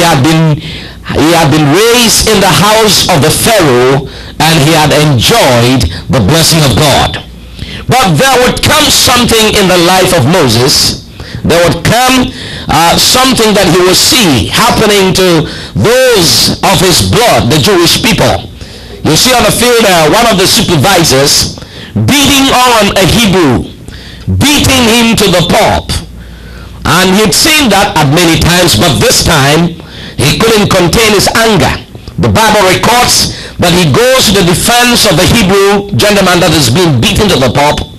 he had been raised in the house of the Pharaoh, and he had enjoyed the blessing of God. But there would come something in the life of Moses. There would come something that he would see happening to those of his blood, the Jewish people. You see on the field one of the supervisors beating on a Hebrew, beating him to the pulp. And he'd seen that at many times, but this time he couldn't contain his anger. The Bible records that he goes to the defense of the Hebrew gentleman that is being beaten to the pulp.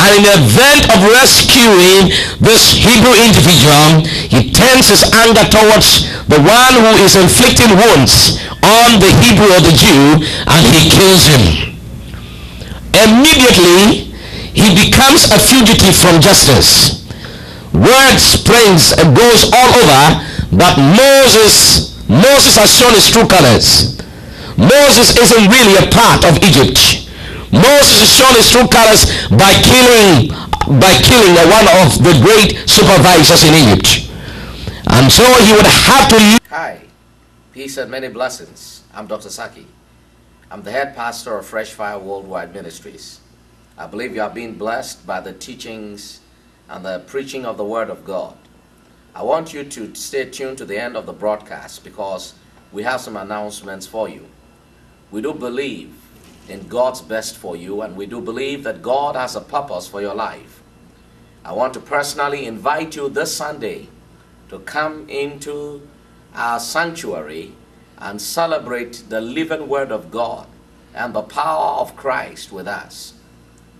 And in the event of rescuing this Hebrew individual, he turns his anger towards the one who is inflicting wounds on the Hebrew or the Jew, and he kills him. Immediately, he becomes a fugitive from justice. Word springs and goes all over that Moses has shown his true colors. Moses isn't really a part of Egypt. Moses has shown his true colors by killing one of the great supervisors in Egypt. And so he would have to leave. Hi, peace and many blessings. I'm Dr. Saki. I'm the head pastor of Fresh Fire Worldwide Ministries. I believe you are being blessed by the teachings and the preaching of the Word of God. I want you to stay tuned to the end of the broadcast because we have some announcements for you. We do believe in God's best for you, and we do believe that God has a purpose for your life. I want to personally invite you this Sunday to come into our sanctuary and celebrate the living Word of God and the power of Christ with us.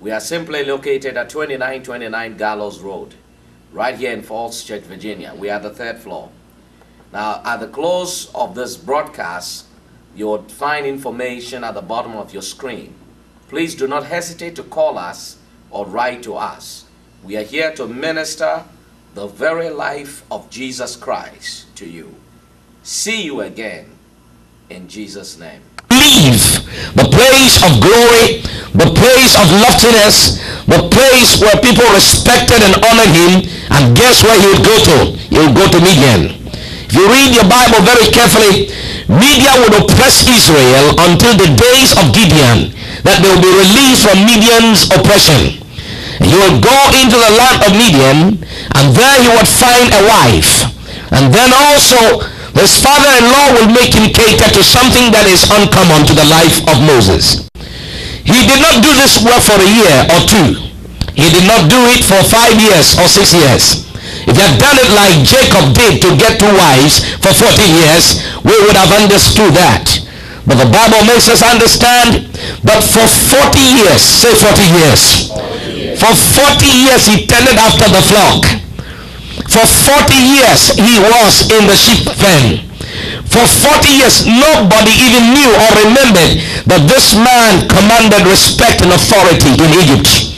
We are simply located at 2929 Gallows Road, right here in Falls Church, Virginia. We are the 3rd floor. Now, at the close of this broadcast, you will find information at the bottom of your screen. Please do not hesitate to call us or write to us. We are here to minister the very life of Jesus Christ to you. See you again in Jesus' name. Leave the place of glory, the place of loftiness, the place where people respected and honored him, and guess where he would go to? He would go to Midian. If you read your Bible very carefully, Midian would oppress Israel until the days of Gideon, that they will be released from Midian's oppression. He would go into the land of Midian, and there he would find a wife. And then also his father-in-law will make him cater to something that is uncommon to the life of Moses. He did not do this work for a year or two. He did not do it for 5 years or 6 years. If he had done it like Jacob did to get 2 wives for 40 years, we would have understood that. But the Bible makes us understand that for 40 years, say 40 years, for 40 years he tended after the flock. For 40 years he was in the sheep pen. For 40 years nobody even knew or remembered that this man commanded respect and authority in Egypt.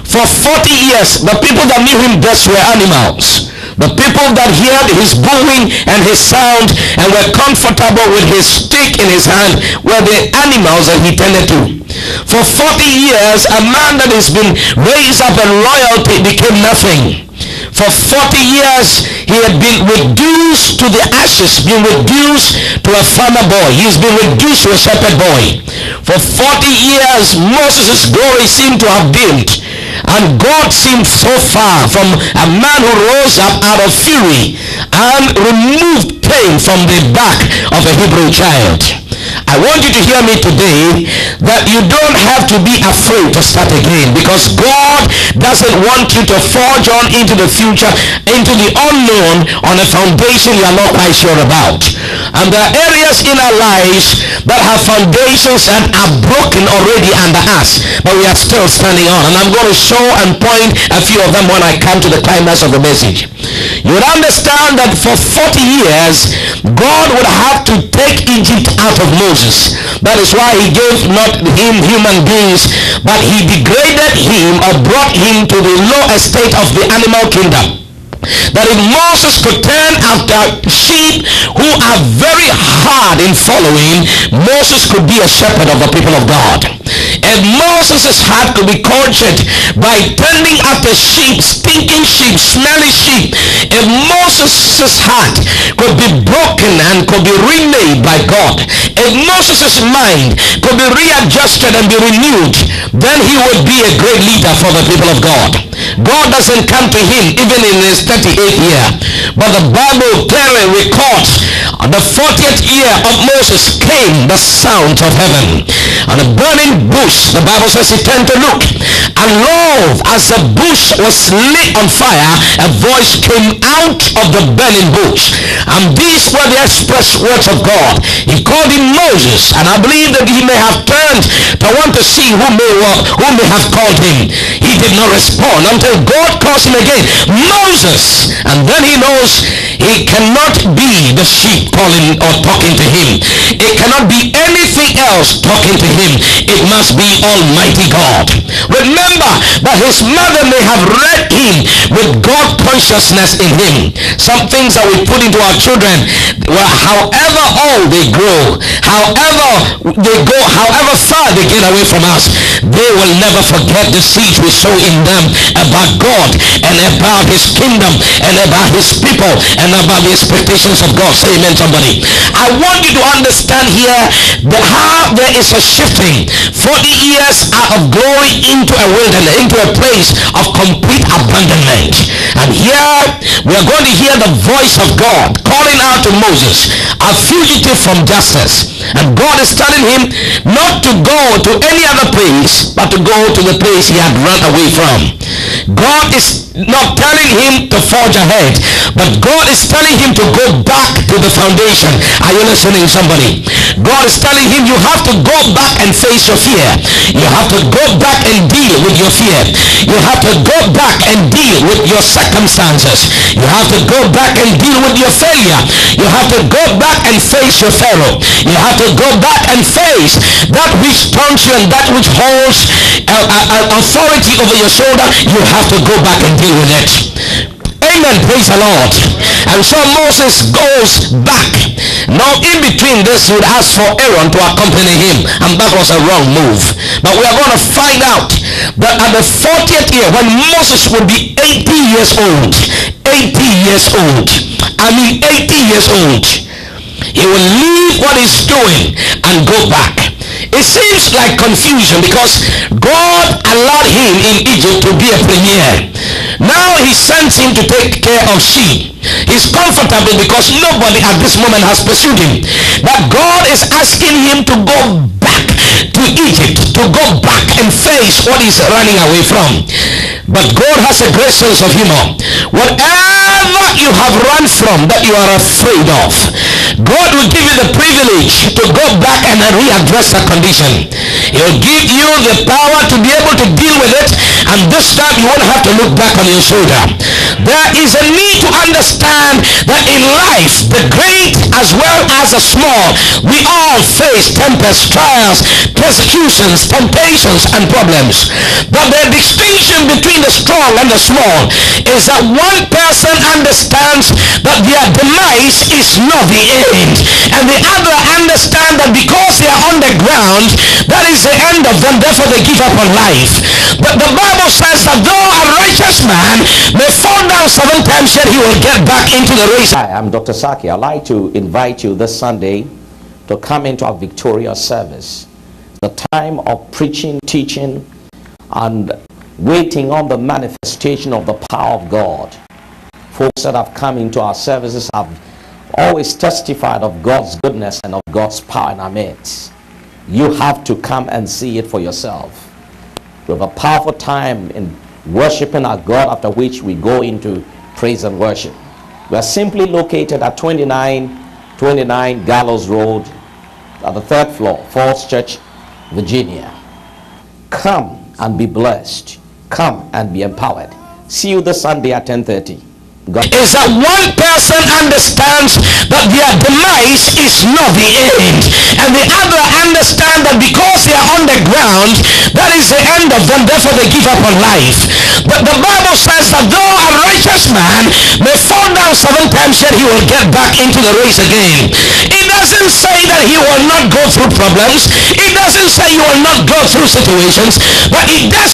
For 40 years, the people that knew him best were animals. The people that heard his booing and his sound and were comfortable with his stick in his hand were the animals that he tended to. For 40 years, a man that has been raised up in royalty became nothing. For 40 years, he had been reduced to the ashes, been reduced to a farmer boy. He's been reduced to a shepherd boy. For 40 years, Moses' glory seemed to have dimmed. And God seemed so far from a man who rose up out of fury and removed pain from the back of a Hebrew child. I want you to hear me today that you don't have to be afraid to start again, because God doesn't want you to forge on into the future, into the unknown on a foundation you are not quite sure about. And there are areas in our lives that have foundations that are broken already under us, but we are still standing on. And I'm going to show and point a few of them when I come to the climax of the message. You would understand that for 40 years, God would have to take Egypt out of Moses. That is why he gave not him human beings, but he degraded him or brought him to the low estate of the animal kingdom. That if Moses could turn after sheep who are very hard in following, Moses could be a shepherd of the people of God. If Moses' heart could be cultured by tending after sheep, stinking sheep, smelly sheep, if Moses' heart could be broken and could be remade by God, if Moses' mind could be readjusted and be renewed, then he would be a great leader for the people of God. God doesn't come to him even in his 38th year, but the Bible clearly records the 40th year of Moses came the sound of heaven, and a burning bush, the Bible says, he turned to look, and lo, as the bush was lit on fire, a voice came out of the burning bush, and these were the express words of God. He called him Moses, and I believe that he may have turned to want to see who may have called him. He did not respond until God calls him again, Moses, and then he knows he cannot be the sheep calling or talking to him. It cannot be anything else talking to him. It must be Almighty God. Remember that his mother may have reared him with God consciousness in him. Some things that we put into our children, well, however old they grow, however they go, however far they get away from us, they will never forget the seeds we sow in them about God and about his kingdom and about his people and about the expectations of God. Say amen, somebody. I want you to understand here how there is a shifting. 40 years out of glory into a wilderness, into a place of complete abandonment. And here we are going to hear the voice of God calling out to Moses, a fugitive from justice. And God is telling him not to go to any other place, but to go to the place he had run away from. God is not telling him to forge ahead, but God is telling him to go back to the foundation. Are you listening, somebody? God is telling him you have to go back and face your fear. You have to go back and deal with your fear. You have to go back and deal with your circumstances. You have to go back and deal with your failure. You have to go back and face your Pharaoh. You have to go back and face that which taunts you and that which holds authority over your shoulder. You have to go back and deal with it. Amen. Praise the Lord. And so Moses goes back. Now in between this, he would ask for Aaron to accompany him, and that was a wrong move. But we are going to find out that at the 40th year, when Moses would be 80 years old, 80 years old, I mean 80 years old, he will leave what he's doing and go back. It seems like confusion because God allowed him in Egypt to be a premier. Now he sends him to take care of sheep. He's comfortable because nobody at this moment has pursued him. But God is asking him to go back to Egypt, to go back and face what he's running away from. But God has a great sense of humor. Whatever you have run from that you are afraid of, God will give you the privilege to go back and readdress that condition. He'll give you the power to be able to deal with it, and this time you won't have to look back on your shoulder. There is a need to understand that in life, the great as well as the small, we all face tempests, trials, persecutions, temptations, and problems. But the distinction between the strong and the small is that one person understands that their demise is not the end, and the other understand that because they are on the ground, that is the end of them, therefore they give up on life. But the Bible says that though a righteous man may fall down 7 times, yet he will get back into the race. Hi, I'm Dr. Saki. I'd like to invite you this Sunday to come into our victorious service. The time of preaching, teaching, and waiting on the manifestation of the power of God. Folks that have come into our services have always testified of God's goodness and of God's power in our midst. You have to come and see it for yourself. We have a powerful time in worshiping our God, after which we go into praise and worship. We are simply located at 2929 Gallows Road at the 3rd floor, Falls Church, Virginia. Come and be blessed. Come and be empowered. See you this Sunday at 10:30. Is that one person understands that their demise is not the end, and the other understand that because they are on the ground, that is the end of them, therefore they give up on life. But the Bible says that though a righteous man may fall down 7 times, yet he will get back into the race again. It doesn't say that he will not go through problems. It doesn't say you will not go through situations, but it does